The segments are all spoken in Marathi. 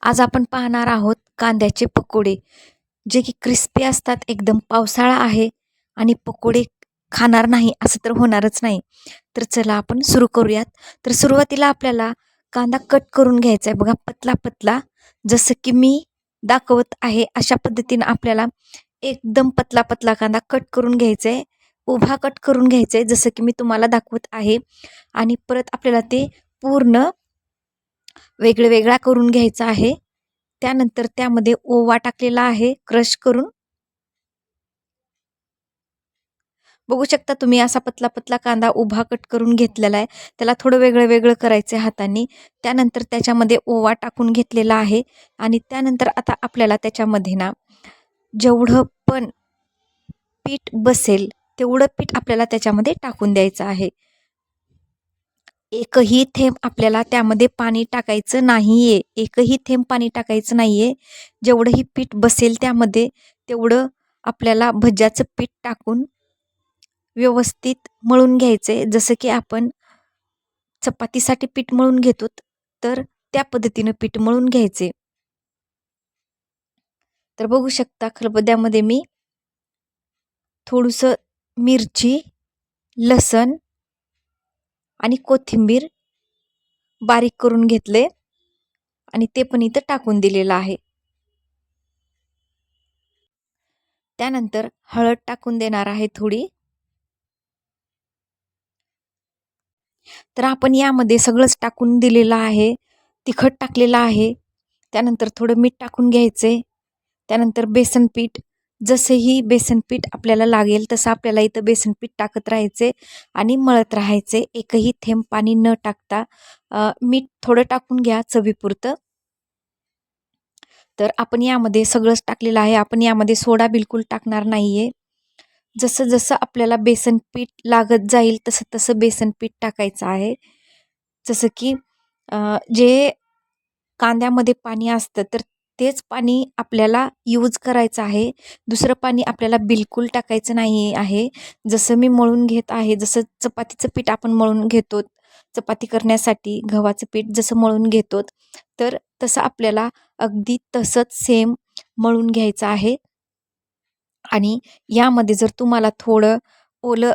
आज आपण पाहणार आहोत कांद्याचे पकोडे, जे की क्रिस्पी असतात. एकदम पावसाळा आहे आणि पकोडे खाणार नाही असं तर होणारच नाही. तर चला आपण सुरू करूयात. तर सुरुवातीला आपल्याला कांदा कट करून घ्यायचा आहे बघा, पतला पतला. जसं की मी दाखवत आहे अशा पद्धतीनं आपल्याला एकदम पतला पतला कांदा कट करून घ्यायचा आहे. उभा कट करून घ्यायचा आहे जसं की मी तुम्हाला दाखवत आहे. आणि परत आपल्याला ते पूर्ण वेगळा करून घ्यायचा आहे. त्यानंतर त्यामध्ये ओवा टाकलेला आहे क्रश करून. बघू शकता तुम्ही असा पतला पतला कांदा उभा कट करून घेतलेला आहे. त्याला थोडं वेगळं करायचं आहे हातांनी. त्यानंतर त्याच्यामध्ये ओवा टाकून घेतलेला आहे आणि त्यानंतर आता आपल्याला त्याच्यामध्ये ना जेवढं पण पीठ बसेल तेवढं पीठ आपल्याला त्याच्यामध्ये टाकून द्यायचं आहे. एकही थेंब आपल्याला त्यामध्ये पाणी टाकायचं नाहीये. एकही थेंब पाणी टाकायचं नाहीये. जेवढंही पीठ बसेल त्यामध्ये तेवढं आपल्याला भज्याचं पीठ टाकून व्यवस्थित मळून घ्यायचे. जसं की आपण चपातीसाठी पीठ मळून घेतो, तर त्या पद्धतीनं पीठ मळून घ्यायचे. तर बघू शकता खलबत्त्यामध्ये मी थोडंसं मिरची, लसण आणि कोथिंबीर बारीक करून घेतले आणि ते पण इथं टाकून दिलेलं आहे. त्यानंतर हळद टाकून देणार आहे थोडी. तर आपण यामध्ये सगळंच टाकून दिलेलं आहे. तिखट टाकलेलं आहे. त्यानंतर थोडं मीठ टाकून घ्यायचे. त्यानंतर बेसन पीठ, जसंही बेसन पीठ आपल्याला लागेल तसं आपल्याला इथं बेसन पीठ टाकत राहायचे आणि मळत राहायचे. एकही थेंब पाणी न टाकता. मीठ थोडं टाकून घ्या चवीपुरतं. तर आपण यामध्ये सगळंच टाकलेलं आहे. आपण यामध्ये सोडा बिलकुल टाकणार नाहीये. जसं जसं आपल्याला बेसन पीठ लागत जाईल तसं तसं बेसन पीठ टाकायचं आहे. जसं की जे कांद्यामध्ये पाणी असतं तर तेच पाणी आपल्याला यूज करायचं आहे. दुसरं पाणी आपल्याला बिलकुल टाकायचं नाही आहे. जसं मी मळून घेत आहे, जसं चपातीचं पीठ आपण मळून घेतो, चपाती करण्यासाठी गव्हाचं पीठ जसं मळून घेतो, तर तसं आपल्याला अगदी तसंच सेम मळून घ्यायचं आहे. आणि यामध्ये जर तुम्हाला थोडं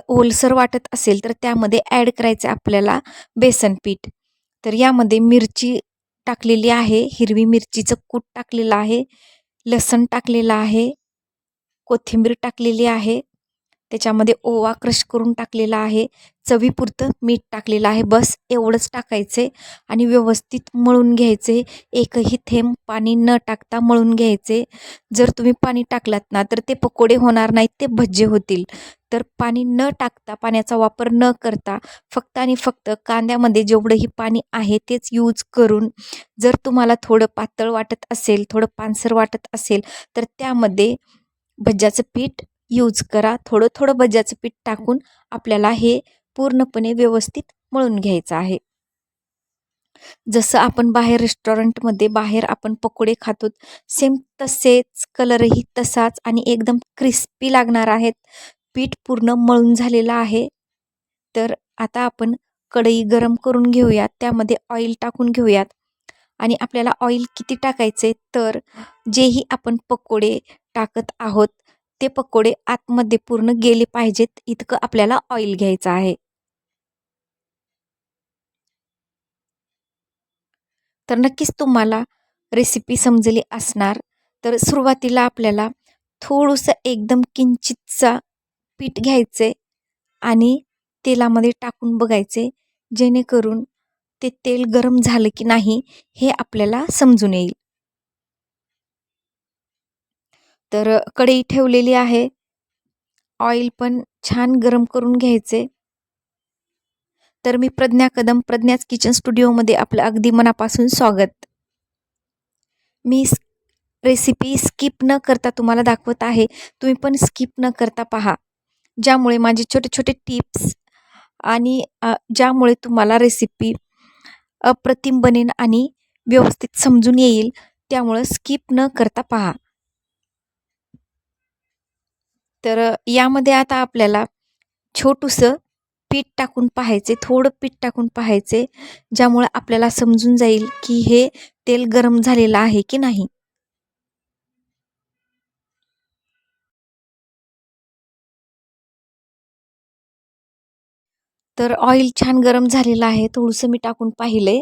ओलसर वाटत असेल तर त्यामध्ये ॲड करायचं आपल्याला बेसन पीठ. तर यामध्ये मिरची टाकलेली आहे, हिरवी मिरचीचं कूट टाकलेलं आहे, लसण टाकलेलं आहे, कोथिंबीर टाकलेली आहे. त्याच्यामध्ये ओवा क्रश करून टाकलेला आहे. चवीपुरतं मीठ टाकलेलं आहे. बस एवढंच टाकायचे आणि व्यवस्थित मळून घ्यायचे. एकही थेंब पाणी न टाकता मळून घ्यायचे. जर तुम्ही पाणी टाकलात ना तर ते पकोडे होणार नाहीत, ते भज्जे होतील. तर पाणी न टाकता, पाण्याचा वापर न करता फक्त आणि फक्त कांद्यामध्ये जेवढंही पाणी आहे तेच यूज करून, जर तुम्हाला थोडं पातळ वाटत असेल, थोडं पानसर वाटत असेल तर त्यामध्ये भज्याचं पीठ यूज करा. थोडं थोडं भज्याचं पीठ टाकून आपल्याला हे पूर्णपणे व्यवस्थित मळून घ्यायचं आहे. जसं आपण बाहेर रेस्टॉरंटमध्ये बाहेर आपण पकोडे खातो, सेम तसेच कलरही तसाच आणि एकदम क्रिस्पी लागणार आहेत. पीठ पूर्ण मळून झालेलं आहे. तर आता आपण कढई गरम करून घेऊयात. त्यामध्ये ऑइल टाकून घेऊयात आणि आपल्याला ऑइल किती टाकायचे, तर जेही आपण पकोडे टाकत आहोत ते पकोडे आतमध्ये पूर्ण गेले पाहिजेत इतकं आपल्याला ऑइल घ्यायचं आहे. तर नक्कीच तुम्हाला रेसिपी समजली असणार. तर सुरुवातीला आपल्याला थोडंसं एकदम किंचितचा पीठ घ्यायचे आणि तेलामध्ये टाकून बघायचे, जेणेकरून ते तेल गरम झालं की नाही हे आपल्याला समजून येईल. तर कढई ठेवलेली आहे. ऑइल पण छान गरम करून घ्यायचे. तर मी प्रज्ञा कदम, प्रज्ञाच किचन स्टुडिओमध्ये आपलं अगदी मनापासून स्वागत. मी रेसिपी स्किप न करता तुम्हाला दाखवत आहे. तुम्ही पण स्किप न करता पहा. ज्यामुळे माझे छोटे-छोटे टिप्स आणि ज्यामुळे तुम्हाला रेसिपी अप्रतिम बनेन आणि व्यवस्थित समजून येईल. त्यामुळं स्किप न करता पहा. तर यामध्ये आता आपल्याला छोटूसं पीठ टाकून पाहायचे, थोडं पीठ टाकून पाहायचे, ज्यामुळे आपल्याला समजून जाईल की हे तेल गरम झालेलं आहे की नाही. तर ऑइल छान गरम झालेलं आहे. थोडंसं मी टाकून पाहिले.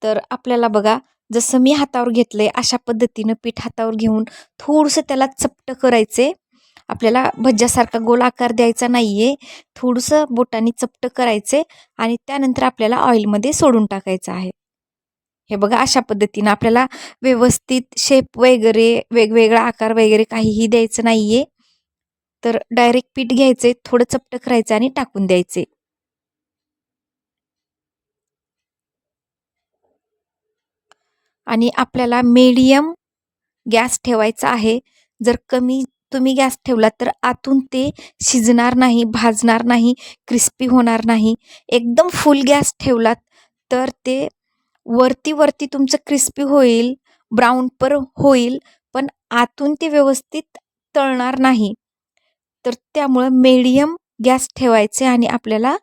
तर आपल्याला बघा, जसं मी हातावर घेतलंय अशा पद्धतीनं पीठ हातावर घेऊन थोडंसं त्याला चपटं करायचे. आपल्याला भज्यासारखा गोल आकार द्यायचा नाहीये. थोडंसं बोटांनी चपटं करायचे आणि त्यानंतर आपल्याला ऑइलमध्ये सोडून टाकायचं आहे. हे बघा, अशा पद्धतीनं आपल्याला व्यवस्थित शेप वगैरे, वेगवेगळा आकार वगैरे काहीही द्यायचं नाहीये. तर डायरेक्ट पीठ घ्यायचे, थोडं चपटं करायचं आणि टाकून द्यायचे. आणि आपल्याला मीडियम गॅस ठेवायचा आहे. जर कमी तुम्ही गॅस ठेवला तर आतून ते शिजणार नाही, भाजणार नाही, क्रिस्पी होणार नाही. एकदम फुल गॅस ठेवलात तर ते वरती तुमचं क्रिस्पी होईल, ब्राऊन पर होईल, पण आतून ते व्यवस्थित तळणार नाही. तर त्यामुळं मीडियम गॅस ठेवायचे आणि आपल्याला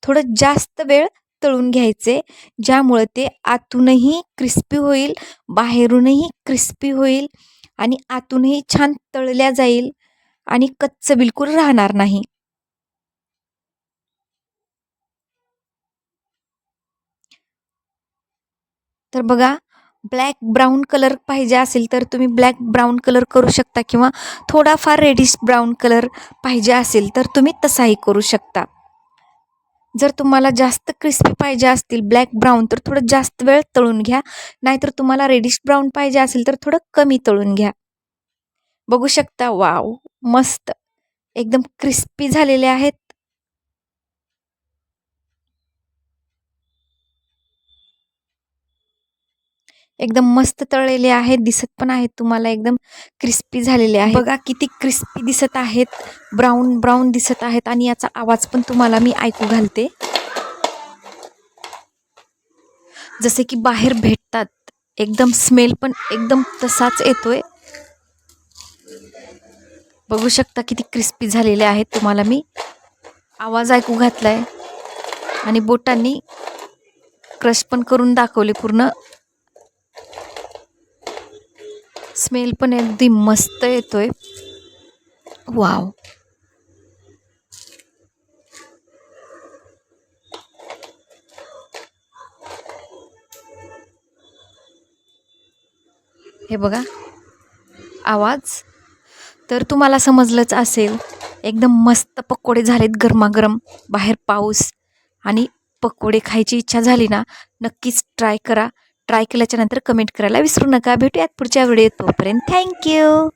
थोडं जास्त वेळ तळून घ्यायचे, ज्यामुळे ते आतूनही क्रिस्पी होईल, बाहेरूनही क्रिस्पी होईल आणि आतूनही छान तळल्या जाईल आणि कच्चं बिलकुल राहणार नाही. तर बघा, ब्लॅक ब्राऊन कलर पाहिजे असेल तर तुम्ही ब्लॅक ब्राऊन कलर करू शकता किंवा थोडाफार रेडिश ब्राऊन कलर पाहिजे असेल तर तुम्ही तसाही करू शकता. जर तुम्हाला जास्त क्रिस्पी पाहिजे असतील ब्लॅक ब्राऊन तर थोडं जास्त वेळ तळून घ्या. नाहीतर तुम्हाला रेडिश ब्राऊन पाहिजे असेल तर थोडं कमी तळून घ्या. बघू शकता, वाव, मस्त एकदम क्रिस्पी झालेले आहेत. एकदम मस्त तळलेले आहेत, दिसत पण आहेत तुम्हाला एकदम क्रिस्पी झालेले आहेत. बघा किती क्रिस्पी दिसत आहेत, ब्राऊन ब्राऊन दिसत आहेत आणि याचा आवाज पण तुम्हाला मी ऐकू घालते. जसे की बाहेर भेटतात, एकदम स्मेल पण एकदम तसाच येतोय. बघू शकता किती क्रिस्पी झालेले आहेत. तुम्हाला मी आवाज ऐकू घातलाय आणि बोटांनी क्रश पण करून दाखवले पूर्ण. स्मेल पण अगदी मस्त येतोय. वाव. हे बघा आवाज. तर तुम्हाला समजलंच असेल, एकदम मस्त पकोडे झालेत गरमागरम. बाहेर पाऊस आणि पकोडे खायची इच्छा झाली ना, नक्कीच ट्राय करा. ट्राय केल्याच्या नंतर कमेंट करायला विसरू नका. भेटूयात पुढच्या व्हिडिओत. तोपर्यंत थँक्यू.